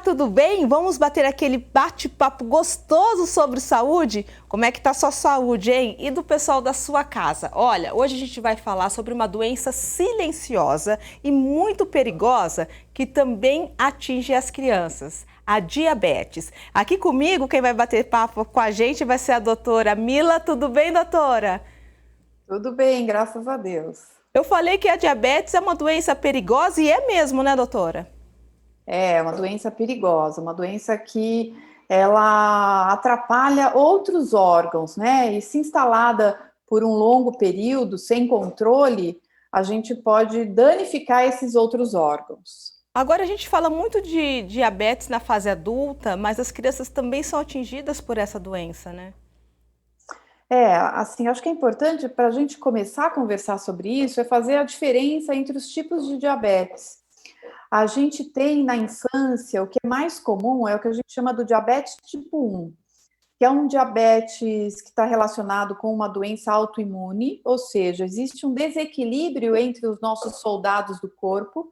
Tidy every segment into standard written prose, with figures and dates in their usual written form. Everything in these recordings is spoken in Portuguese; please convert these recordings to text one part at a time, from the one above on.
tudo bem? Vamos bater aquele bate-papo gostoso sobre saúde? Como é que tá a sua saúde, hein? E do pessoal da sua casa? Olha, hoje a gente vai falar sobre uma doença silenciosa e muito perigosa que também atinge as crianças, a diabetes. Aqui comigo, quem vai bater papo com a gente vai ser a doutora Mila. Tudo bem, doutora? Tudo bem, graças a Deus. Eu falei que a diabetes é uma doença perigosa e é mesmo, né, doutora? É uma doença perigosa, uma doença que ela atrapalha outros órgãos, né? E se instalada por um longo período, sem controle, a gente pode danificar esses outros órgãos. Agora a gente fala muito de diabetes na fase adulta, mas as crianças também são atingidas por essa doença, né? Assim, acho que é importante para a gente começar a conversar sobre isso, é fazer a diferença entre os tipos de diabetes. A gente tem na infância, o que é mais comum é o que a gente chama do diabetes tipo 1, que é um diabetes que está relacionado com uma doença autoimune, ou seja, existe um desequilíbrio entre os nossos soldados do corpo,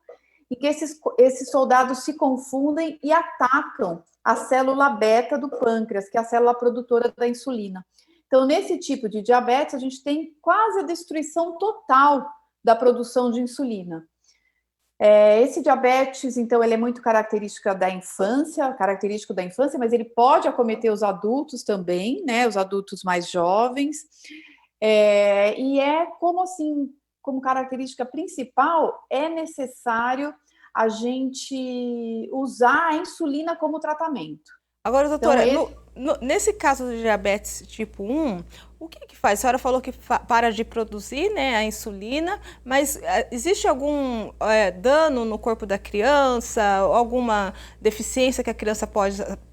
e que esses soldados se confundem e atacam a célula beta do pâncreas, que é a célula produtora da insulina. Então, nesse tipo de diabetes, a gente tem quase a destruição total da produção de insulina. Esse diabetes, então, ele é muito característico da infância, mas ele pode acometer os adultos também, né? Os adultos mais jovens. E como assim, como característica principal, é necessário a gente usar a insulina como tratamento. Agora, Então, doutora, nesse caso do diabetes tipo 1, o que que faz? A senhora falou que para de produzir, né, a insulina, mas existe algum dano no corpo da criança, alguma deficiência que a criança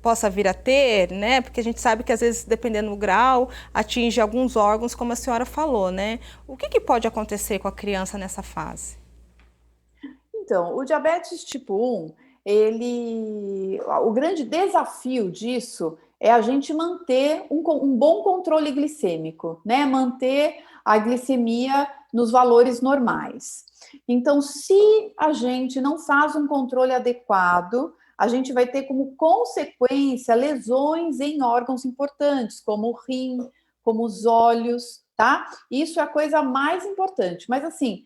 possa vir a ter, né? Porque a gente sabe que às vezes, dependendo do grau, atinge alguns órgãos, como a senhora falou, né? O que que pode acontecer com a criança nessa fase? Então, o diabetes tipo 1, o grande desafio disso é a gente manter um bom controle glicêmico, né? Manter a glicemia nos valores normais. Então, se a gente não faz um controle adequado, a gente vai ter como consequência lesões em órgãos importantes, como o rim, como os olhos, tá? Isso é a coisa mais importante. Mas assim,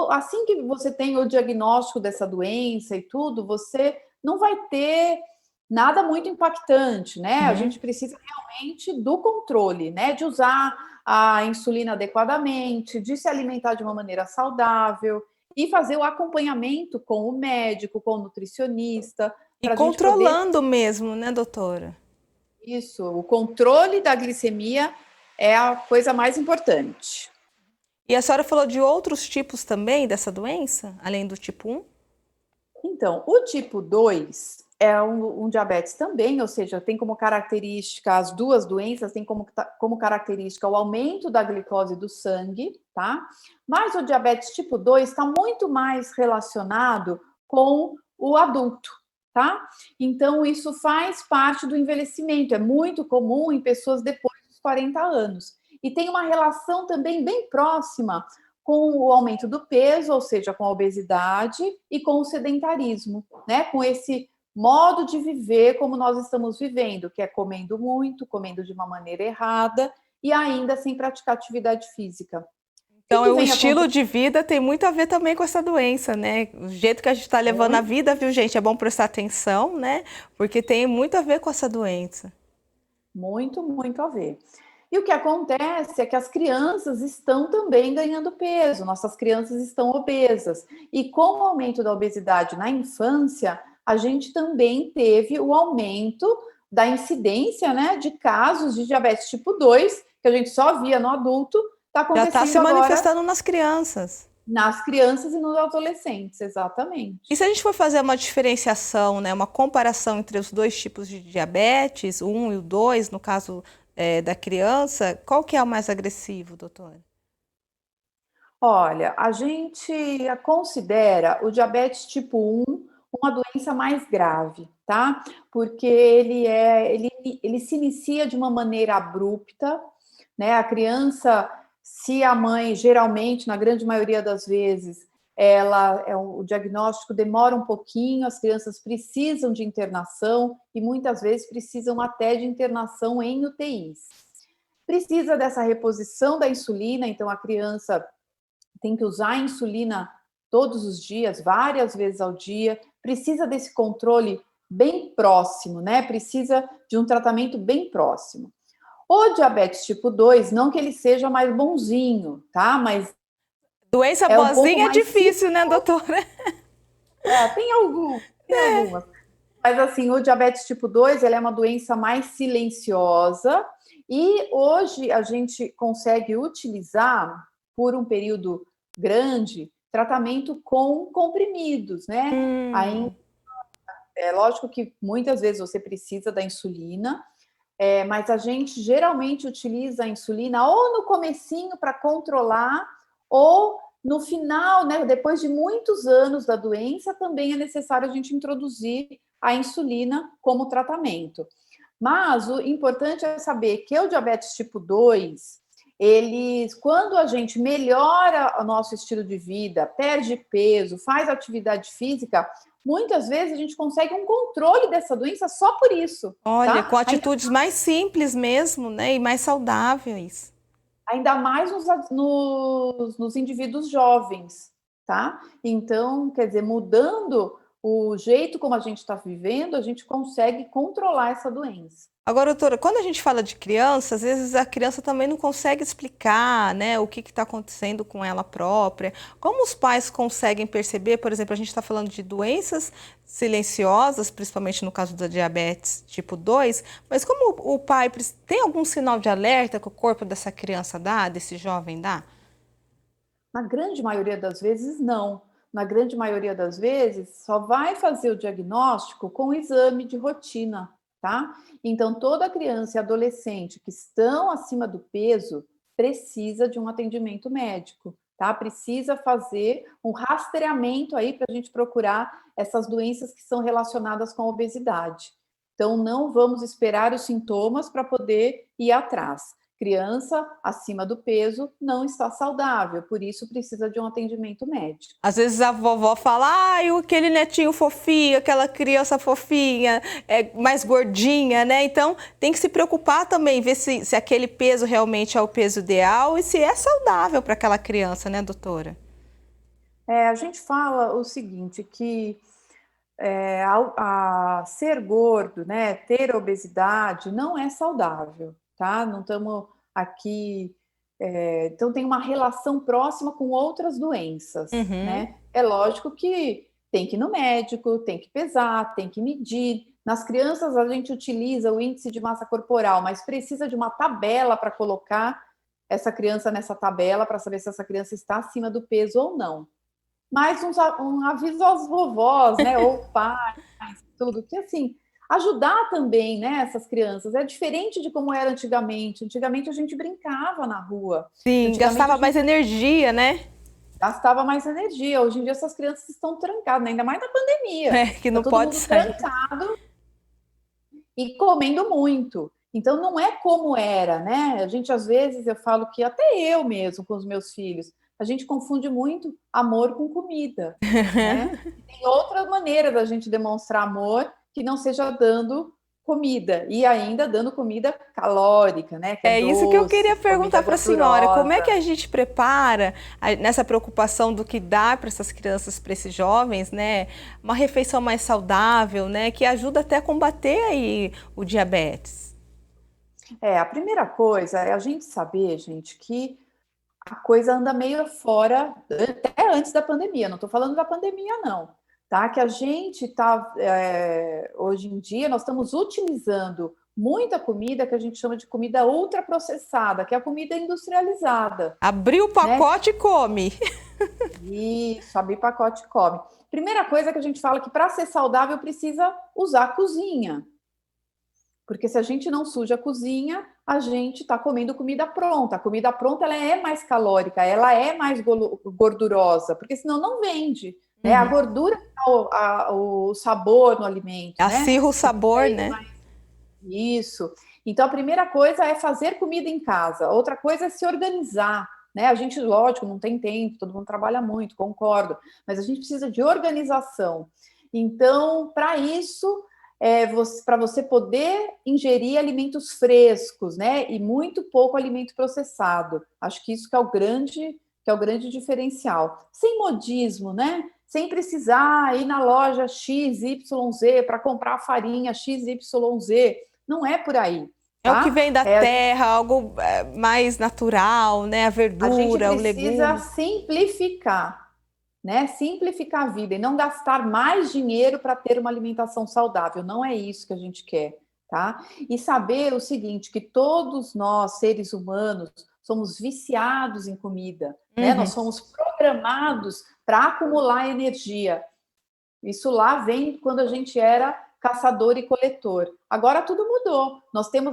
assim que você tem o diagnóstico dessa doença e tudo, você não vai ter nada muito impactante, né? A Uhum. gente precisa realmente do controle, né? De usar a insulina adequadamente, de se alimentar de uma maneira saudável e fazer o acompanhamento com o médico, com o nutricionista, E para a gente poder. controlando mesmo, né, doutora? Isso, o controle da glicemia é a coisa mais importante. E a senhora falou de outros tipos também dessa doença, além do tipo 1? Então, o tipo 2 é um diabetes também, ou seja, tem como característica, as duas doenças têm como característica o aumento da glicose do sangue, tá? Mas o diabetes tipo 2 está muito mais relacionado com o adulto, tá? Então, isso faz parte do envelhecimento, é muito comum em pessoas depois dos 40 anos. E tem uma relação também bem próxima com o aumento do peso, ou seja, com a obesidade e com o sedentarismo, né? Com esse modo de viver como nós estamos vivendo, que é comendo muito, comendo de uma maneira errada e ainda sem praticar atividade física. O Então, que o vem estilo acontecendo de vida tem muito a ver também com essa doença, né? O jeito que a gente está levando a vida, viu, gente? É bom prestar atenção, né? Porque tem muito a ver com essa doença. muito, muito a ver. E o que acontece é que as crianças estão também ganhando peso, nossas crianças estão obesas. E com o aumento da obesidade na infância, a gente também teve o aumento da incidência, né, de casos de diabetes tipo 2, que a gente só via no adulto, está Já está se acontecendo agora manifestando nas crianças. nas crianças e nos adolescentes, E exatamente. se a gente for fazer uma diferenciação, né, uma comparação entre os dois tipos de diabetes, o 1 e o 2, no caso da criança, qual que é o mais agressivo, doutora? Olha, a gente considera o diabetes tipo 1 uma doença mais grave, tá? Porque ele se inicia de uma maneira abrupta, né? A criança, se a mãe, geralmente, na grande maioria das vezes, o diagnóstico demora um pouquinho, as crianças precisam de internação e muitas vezes precisam até de internação em UTIs. Precisa dessa reposição da insulina, então a criança tem que usar a insulina todos os dias, várias vezes ao dia, precisa desse controle bem próximo, né? Precisa de um tratamento bem próximo. O diabetes tipo 2, não que ele seja mais bonzinho, tá? Mas doença boazinha é difícil, né, doutora? Tem algumas. Mas assim, o diabetes tipo 2, ele é uma doença mais silenciosa e hoje a gente consegue utilizar por um período grande tratamento com comprimidos, né? Ainda é lógico que muitas vezes você precisa da insulina, mas a gente geralmente utiliza a insulina ou no comecinho para controlar, ou no final, né, depois de muitos anos da doença, também é necessário a gente introduzir a insulina como tratamento. Mas o importante é saber que o diabetes tipo 2, quando a gente melhora o nosso estilo de vida, perde peso, faz atividade física, muitas vezes a gente consegue um controle dessa doença só por isso. Olha, tá? com atitudes mais simples mesmo, né? E mais saudáveis. Ainda mais nos indivíduos jovens, tá? Então, quer dizer, mudando o jeito como a gente está vivendo, a gente consegue controlar essa doença. Agora, doutora, quando a gente fala de criança, às vezes a criança também não consegue explicar, né, o que está acontecendo com ela própria. Como os pais conseguem perceber, por exemplo, a gente está falando de doenças silenciosas, principalmente no caso da diabetes tipo 2, mas como o pai tem algum sinal de alerta que o corpo dessa criança dá, desse jovem dá? Na grande maioria das vezes, não. Na grande maioria das vezes, só vai fazer o diagnóstico com o exame de rotina, tá? Então, toda criança e adolescente que estão acima do peso precisa de um atendimento médico, tá? Precisa fazer um rastreamento aí para a gente procurar essas doenças que são relacionadas com a obesidade. Então, não vamos esperar os sintomas para poder ir atrás. Criança acima do peso não está saudável, por isso precisa de um atendimento médico. Às vezes a vovó fala, ai, aquele netinho fofinho, aquela criança fofinha, mais gordinha, né? Então tem que se preocupar também, ver se aquele peso realmente é o peso ideal e se é saudável para aquela criança, né, doutora? A gente fala o seguinte, que ser gordo, né, ter obesidade, não é saudável, tá? Não estamos aqui. Então, tem uma relação próxima com outras doenças, Uhum. né? É lógico que tem que ir no médico, tem que pesar, tem que medir. Nas crianças, a gente utiliza o índice de massa corporal, mas precisa de uma tabela para colocar essa criança nessa tabela para saber se essa criança está acima do peso ou não. Mas um aviso às vovós, né, ou pais, tudo, que assim, ajudar também, né, essas crianças. É diferente de como era antigamente. Antigamente a gente brincava na rua. Sim, Antigamente gastava mais energia, né? gastava mais energia. Hoje em dia essas crianças estão trancadas, ainda mais na pandemia. Que Está não todo pode mundo sair. trancado e comendo muito. Então não é como era, né? A gente às vezes eu falo que até eu mesmo com os meus filhos, a gente confunde muito amor com comida, né? Tem outras maneiras da gente demonstrar amor que não seja dando comida e ainda dando comida calórica, né? Que é É isso que eu queria doce, comida perguntar para a senhora. Como é que gordurosa. a gente prepara, nessa preocupação do que dá para essas crianças, para esses jovens, né? Uma refeição mais saudável, né? Que ajuda até a combater aí o diabetes. A primeira coisa é a gente saber, gente, que a coisa anda meio fora, até antes da pandemia, não estou falando da pandemia, não, tá? Que a gente está, hoje em dia, nós estamos utilizando muita comida que a gente chama de comida ultraprocessada, que é a comida industrializada, Abriu o né? pacote e come. Isso, abrir pacote e come. Primeira coisa que a gente fala que para ser saudável precisa usar a cozinha. Porque se a gente não suja a cozinha, a gente está comendo comida pronta. A comida pronta ela é mais calórica, ela é mais gordurosa, porque senão não vende. Né? A Uhum. gordura dá o sabor no alimento, né? Acirra o sabor, né? Isso. Então, a primeira coisa é fazer comida em casa. Outra coisa é se organizar. né? A gente, lógico, não tem tempo, todo mundo trabalha muito, concordo, mas a gente precisa de organização. Então, para isso, para você poder ingerir alimentos frescos, né? E muito pouco alimento processado. Acho que isso que é o grande diferencial. Sem modismo, né? Sem precisar ir na loja XYZ para comprar farinha XYZ. Não é por aí, É o que tá? vem da terra, algo mais natural, né? A A gente verdura, o precisa legume. simplificar, né? Simplificar a vida e não gastar mais dinheiro para ter uma alimentação saudável. Não é isso que a gente quer, tá? E saber o seguinte, que todos nós, seres humanos, somos viciados em comida, né? Nós Uhum. somos programados para acumular energia. Isso lá vem quando a gente era caçador e coletor. Agora tudo mudou.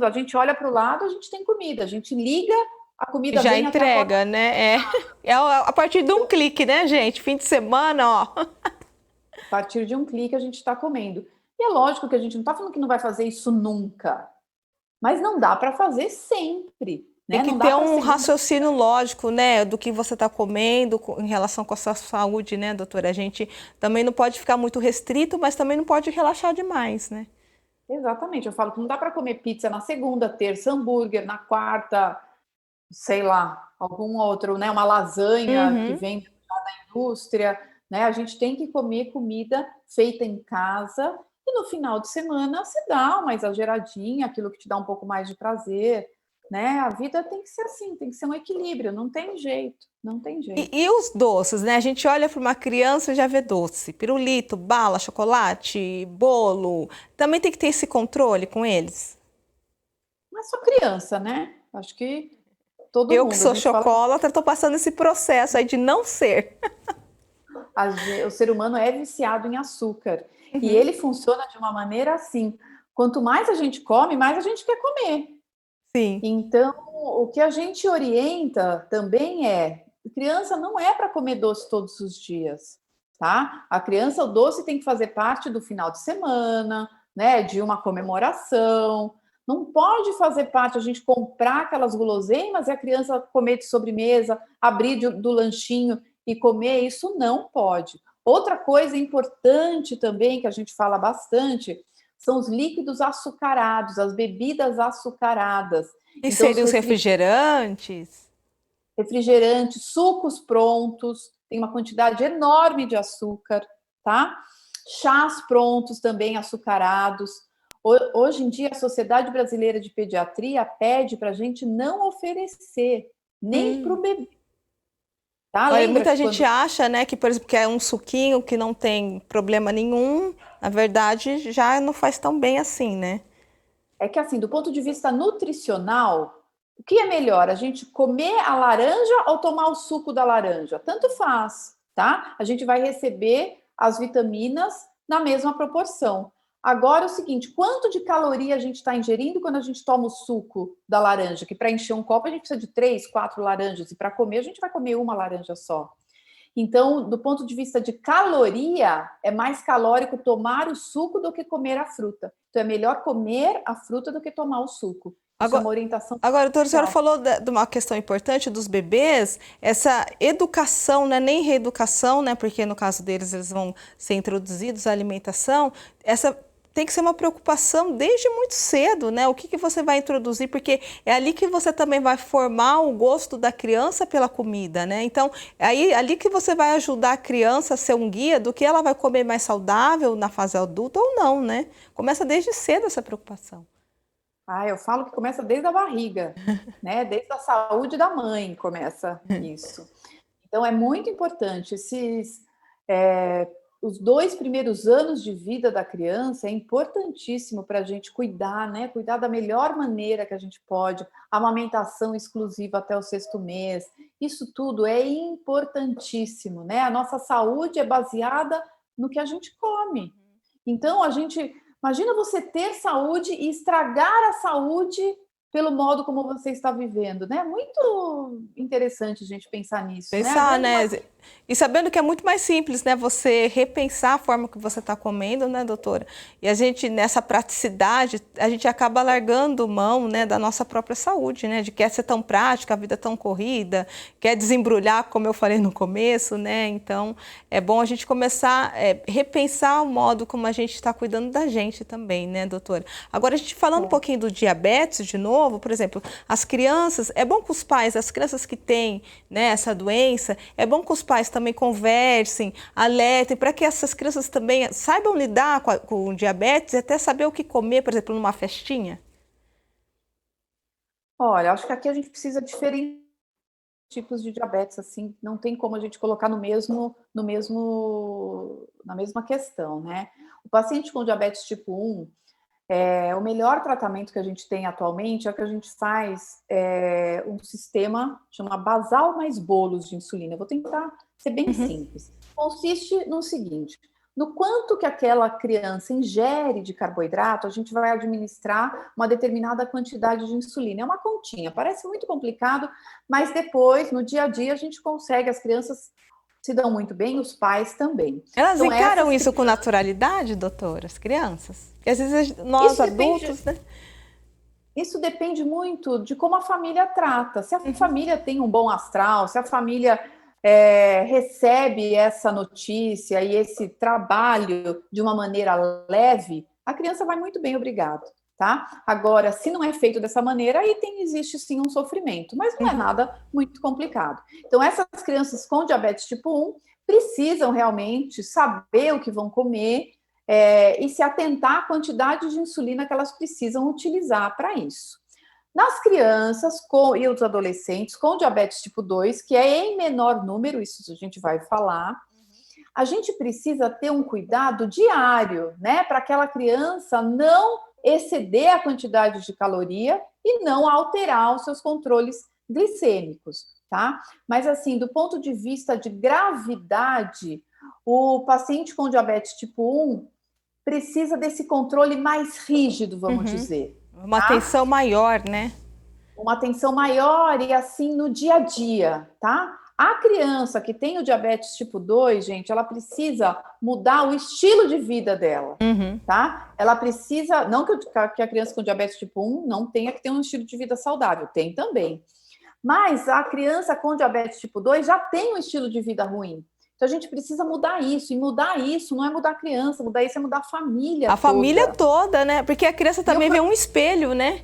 A gente olha para o lado, a gente tem comida, a gente liga, a comida Já vem até a porta. entrega, né? É a partir de um clique, né, gente? Fim de semana, ó. A partir de um clique a gente está comendo. E é lógico que a gente não está falando que não vai fazer isso nunca, mas não dá para fazer sempre, Tem né? que Não dá ter para um segunda. raciocínio lógico, né, do que você está comendo em relação com a sua saúde, né, doutora? A gente também não pode ficar muito restrito, mas também não pode relaxar demais, né? Exatamente, eu falo que não dá para comer pizza na segunda, terça, hambúrguer, na quarta, sei lá, algum outro, né? Uma lasanha que Uhum. vem da indústria, né? A gente tem que comer comida feita em casa e no final de semana se dá uma exageradinha, aquilo que te dá um pouco mais de prazer, né? A vida tem que ser assim, tem que ser um equilíbrio, não tem jeito, não tem jeito. E os doces, né? A gente olha para uma criança e já vê doce. Pirulito, bala, chocolate, bolo. Também tem que ter esse controle com eles. Não é só criança, né? Acho que todo Eu que mundo, a sou gente fala, chocolatra, estou passando esse processo aí de não ser. o ser humano é viciado em açúcar e Uhum. ele funciona de uma maneira assim: quanto mais a gente come, mais a gente quer comer. Sim. Então, o que a gente orienta também criança não é para comer doce todos os dias, tá? A criança, o doce tem que fazer parte do final de semana, né? De uma comemoração. Não pode fazer parte a gente comprar aquelas guloseimas e a criança comer de sobremesa, abrir do lanchinho e comer. Isso não pode. Outra coisa importante também que a gente fala bastante são os líquidos açucarados, as bebidas açucaradas. E Então, os seriam os refrigerantes? refrigerantes, sucos prontos, tem uma quantidade enorme de açúcar, tá? Chás prontos também açucarados. Hoje em dia, a Sociedade Brasileira de Pediatria pede para a gente não oferecer nem para Hum. o bebê, tá? Olha, Lembra muita que gente quando acha, né, que, por exemplo, que é um suquinho que não tem problema nenhum. Na verdade, já não faz tão bem assim, né? é que assim, do ponto de vista nutricional, o que é melhor, a gente comer a laranja ou tomar o suco da laranja? Tanto faz, tá? A gente vai receber as vitaminas na mesma proporção. Agora é o seguinte, quanto de caloria a gente está ingerindo quando a gente toma o suco da laranja? Que para encher um copo a gente precisa de 3, 4 laranjas, e para comer a gente vai comer uma laranja só. Então, do ponto de vista de caloria, é mais calórico tomar o suco do que comer a fruta. Então, é melhor comer a fruta do que tomar o suco. Isso é Agora, uma orientação agora, doutora, a senhora social. falou de uma questão importante dos bebês, essa educação, né, nem reeducação, né, porque no caso deles eles vão ser introduzidos à alimentação, essa tem que ser uma preocupação desde muito cedo, né? O que que você vai introduzir, porque é ali que você também vai formar o gosto da criança pela comida, né? Então, é ali que você vai ajudar a criança a ser um guia do que ela vai comer mais saudável na fase adulta ou não, né? Começa desde cedo essa preocupação. Ah, eu falo que começa desde a barriga, né? Desde a saúde da mãe começa isso. Então, é muito importante. Os 2 primeiros anos de vida da criança é importantíssimo para a gente cuidar, né? Cuidar da melhor maneira que a gente pode, amamentação exclusiva até o 6º mês. Isso tudo é importantíssimo, né? A nossa saúde é baseada no que a gente come. Então, imagina você ter saúde e estragar a saúde pelo modo como você está vivendo, né? Muito interessante a gente pensar nisso, né? A Pensar, grande né? E sabendo que é muito mais simples, né? Você repensar a forma que você está comendo, né, doutora? E a gente, nessa praticidade, a gente acaba largando mão, né, da nossa própria saúde, né? De quer ser tão prática, a vida tão corrida, quer desembrulhar, como eu falei no começo, né? Então, é bom a gente começar a repensar o modo como a gente está cuidando da gente também, né, doutora? Agora, a gente falando um pouquinho do diabetes de novo, por exemplo, as crianças, é bom que os pais, as crianças que têm, né, essa doença, é bom que os pais também conversem, alertem, para que essas crianças também saibam lidar com o diabetes e até saber o que comer, por exemplo, numa festinha? Olha, acho que aqui a gente precisa diferenciar tipos de diabetes, assim, não tem como a gente colocar na mesma questão, né? O paciente com diabetes tipo 1, o melhor tratamento que a gente tem atualmente é que a gente faz um sistema chama basal mais bolos de insulina. Eu vou tentar ser bem Uhum. simples. Consiste no seguinte: no quanto que aquela criança ingere de carboidrato, a gente vai administrar uma determinada quantidade de insulina. É uma continha, parece muito complicado, mas depois, no dia a dia, a gente consegue, as crianças se dão muito bem, os pais também. Elas Então, encaram essas isso com crianças, naturalidade, doutora, as crianças? Porque às vezes nós isso depende. adultos, né? Isso depende muito de como a família trata. Se a Uhum. família tem um bom astral, se a família recebe essa notícia e esse trabalho de uma maneira leve, a criança vai muito bem, obrigado. Tá? Agora, se não é feito dessa maneira, aí existe sim um sofrimento, mas não é Uhum. nada muito complicado. Então, essas crianças com diabetes tipo 1 precisam realmente saber o que vão comer, e se atentar à quantidade de insulina que elas precisam utilizar para isso. Nas crianças e os adolescentes com diabetes tipo 2, que é em menor número, isso a gente vai falar, a gente precisa ter um cuidado diário, né, para aquela criança não exceder a quantidade de caloria e não alterar os seus controles glicêmicos, tá? Mas assim, do ponto de vista de gravidade, o paciente com diabetes tipo 1 precisa desse controle mais rígido, vamos Uhum. dizer, Uma tá? atenção maior, né? Uma atenção maior e assim no dia a dia, tá? A criança que tem o diabetes tipo 2, gente, ela precisa mudar o estilo de vida dela, Uhum. tá? Ela precisa, não que a criança com diabetes tipo 1 não tenha que ter um estilo de vida saudável, tem também. Mas a criança com diabetes tipo 2 já tem um estilo de vida ruim. Então a gente precisa mudar isso. E mudar isso não é mudar a criança, mudar isso é mudar a família A família toda. toda, né? Porque a criança E o, também vê um espelho, né?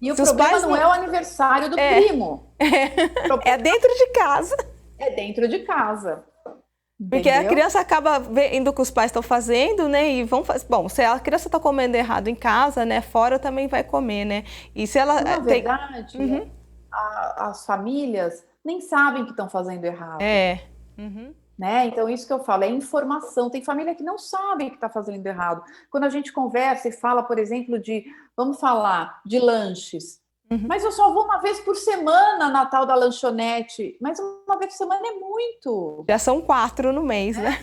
e o Se os problema pais não não. é o aniversário do É, primo. O é problema dentro de casa. é dentro de casa. Porque a Entendeu? criança acaba vendo o que os pais estão fazendo, né? E vão fazer. Bom, se a criança está comendo errado em casa, né? Fora também vai comer, né? E se ela E na tem. verdade, Uhum. as famílias nem sabem que estão fazendo errado. É. Uhum. Né? Então, isso que eu falo é informação. Tem família que não sabe que está fazendo errado. Quando a gente conversa e fala, por exemplo, vamos falar de lanches. Uhum. Mas eu só vou uma vez por semana na tal da lanchonete. Mas uma vez por semana é muito. Já são 4 no mês, né?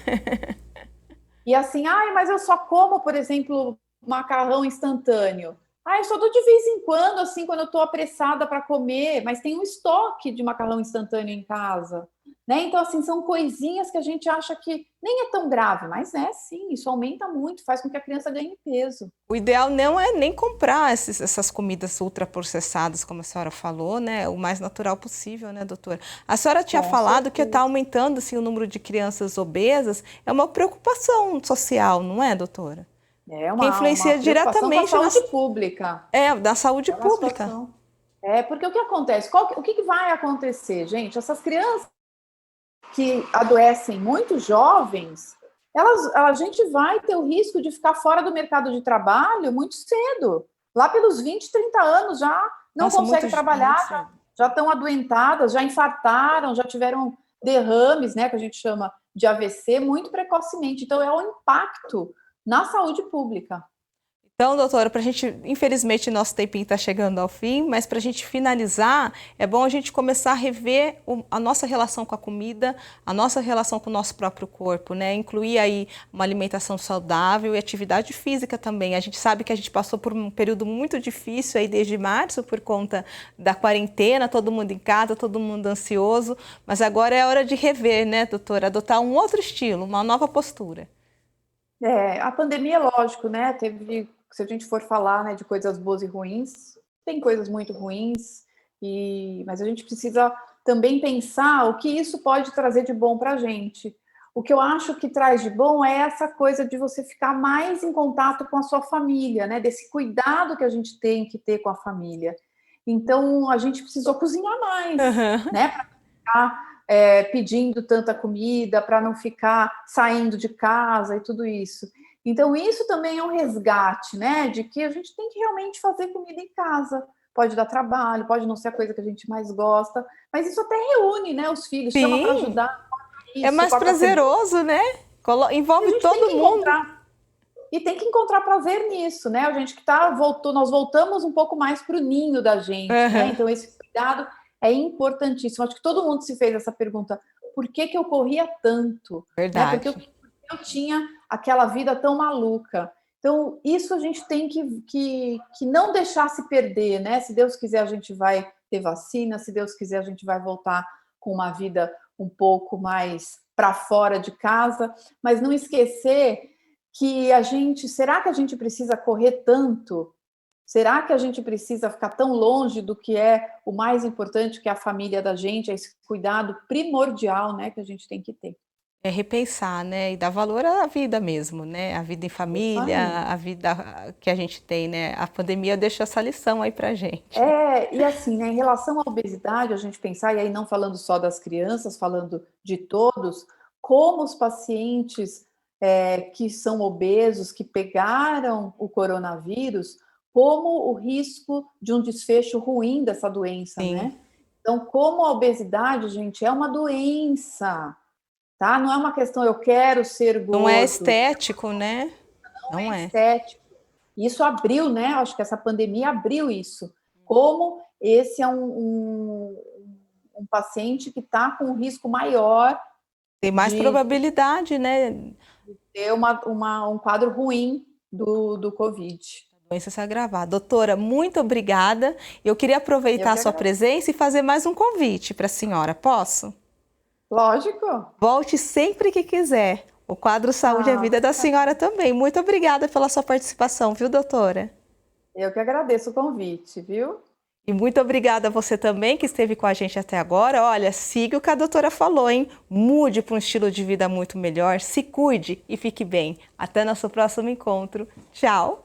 E assim, ai, mas eu só como, por exemplo, macarrão instantâneo. Ah, eu só dou de vez em quando, assim, quando eu estou apressada para comer, mas tem um estoque de macarrão instantâneo em casa, né? Então, assim, são coisinhas que a gente acha que nem é tão grave, mas é sim, isso aumenta muito, faz com que a criança ganhe peso. O ideal não é nem comprar essas comidas ultraprocessadas, como a senhora falou, né? O mais natural possível, né, doutora? A senhora tinha Com falado que está certeza. aumentando assim, o número de crianças obesas. É uma preocupação social, não é, doutora? É Que uma influencia preocupação com a diretamente saúde pública. da saúde É uma pública. situação. Porque o que acontece? O que vai acontecer, gente? Essas crianças que adoecem muito jovens, a gente vai ter o risco de ficar fora do mercado de trabalho muito cedo. Lá pelos 20, 30 anos já não Nossa, muito, conseguem muito trabalhar, cedo. já estão adoentadas, já infartaram, já tiveram derrames, né, que a gente chama de AVC, muito precocemente. Então, é o impacto na saúde pública. Então, doutora, para a gente, infelizmente, nosso tempinho está chegando ao fim, mas para a gente finalizar, é bom a gente começar a rever a nossa relação com a comida, a nossa relação com o nosso próprio corpo, né? Incluir aí uma alimentação saudável e atividade física também. A gente sabe que a gente passou por um período muito difícil aí desde março por conta da quarentena, todo mundo em casa, todo mundo ansioso, mas agora é hora de rever, né, doutora? Adotar um outro estilo, uma nova postura. A pandemia, lógico, né? Se a gente for falar, né, de coisas boas e ruins, tem coisas muito ruins, mas a gente precisa também pensar o que isso pode trazer de bom para a gente. O que eu acho que traz de bom é essa coisa de você ficar mais em contato com a sua família, né? Desse cuidado que a gente tem que ter com a família. Então, a gente precisou cozinhar mais, Uhum. né? Para ficar pedindo tanta comida, para não ficar saindo de casa e tudo isso. Então, isso também é um resgate, né? De que a gente tem que realmente fazer comida em casa. Pode dar trabalho, pode não ser a coisa que a gente mais gosta, mas isso até reúne, né? Os filhos, chama para Sim, ajudar, é isso, mais corta a cebola. prazeroso, né? A Envolve gente tem todo que mundo. encontrar. E tem que encontrar prazer nisso, né? A gente que nós voltamos um pouco mais para o ninho da gente, né? Uhum. Então, esse cuidado é importantíssimo. Acho que todo mundo se fez essa pergunta: por que eu corria tanto? Né? Porque Verdade. eu tinha aquela vida tão maluca. Então, isso a gente tem que não deixar se perder, né? Se Deus quiser, a gente vai ter vacina, se Deus quiser, a gente vai voltar com uma vida um pouco mais para fora de casa, mas não esquecer que será que a gente precisa correr tanto? Será que a gente precisa ficar tão longe do que é o mais importante, que é a família da gente, é esse cuidado primordial, né, que a gente tem que ter. É repensar, né? E dar valor à vida mesmo, né? A vida em É isso aí. família, a vida que a gente tem, né? A pandemia deixa essa lição aí pra gente. E assim, né, em relação à obesidade, a gente pensar, e aí não falando só das crianças, falando de todos, como os pacientes que são obesos, que pegaram o coronavírus, como o risco de um desfecho ruim dessa doença, Sim. né? Então, como a obesidade, gente, é uma doença, tá? Não é uma questão eu quero ser Não é gordo, estético, né? não Não é é. estético. Isso abriu, né? Acho que essa pandemia abriu isso. Como esse é um paciente que está com um risco maior Tem mais de probabilidade, né? ter um quadro ruim do Covid. Doença se agravar. Doutora, muito obrigada. Eu queria Eu aproveitar a que sua agradeço. presença e fazer mais um convite para a senhora. Posso? Lógico. Volte sempre que quiser. O quadro Saúde e Vida é da Obrigada. senhora também. Muito obrigada pela sua participação, viu, doutora? Eu que agradeço o convite, viu? E muito obrigada a você também que esteve com a gente até agora. Olha, siga o que a doutora falou, hein? Mude para um estilo de vida muito melhor, se cuide e fique bem. Até nosso próximo encontro. Tchau!